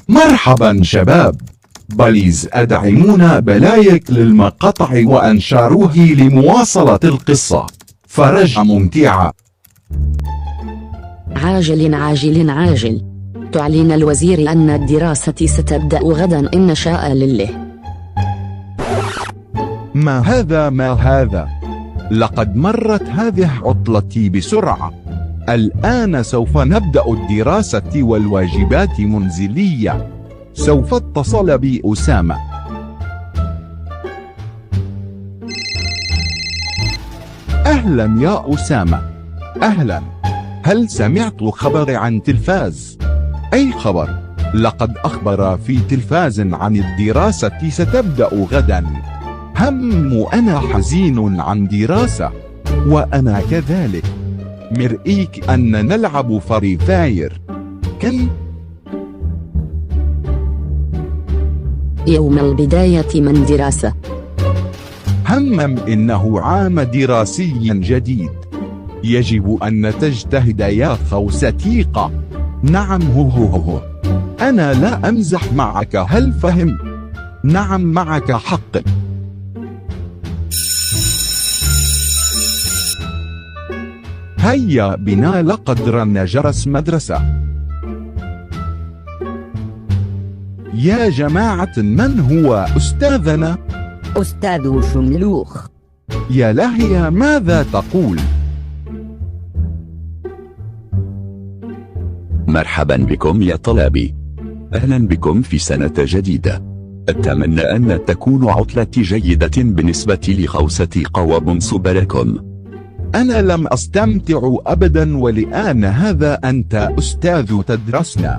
مرحبا شباب، بليز أدعمونا بلايك للمقطع وأنشروه لمواصلة القصة، فرجة ممتعة. عاجل عاجل عاجل. تعلن الوزير أن الدراسة ستبدأ غدا إن شاء لله. ما هذا؟ لقد مرت هذه عطلتي بسرعة. الآن سوف نبدأ الدراسة والواجبات منزلية. سوف اتصل بي أسامة. أهلا يا أسامة. أهلا. هل سمعت خبر عن تلفاز؟ أي خبر؟ لقد أخبر في تلفاز عن الدراسة ستبدأ غدا. وأنا حزين عن دراسة. وأنا كذلك. مرئيك أن نلعب فري فاير. يوم البداية من دراسة. إنه عام دراسي جديد. يجب أن تجتهد يا خوستيقة. نعم هو. أنا لا أمزح معك، هل فهم؟ نعم معك حق. هيا بنا، لقد رن جرس مدرسة. يا جماعة، من هو أستاذنا؟ أستاذ شملوخ. يا لهي، ماذا تقول؟ مرحبا بكم يا طلابي. أهلا بكم في سنة جديدة. أتمنى أن تكون عطلتي جيدة بالنسبة لخوستيق وبنصب لكم. أنا لم أستمتع أبدا، ولآن هذا أنت أستاذ تدرسنا.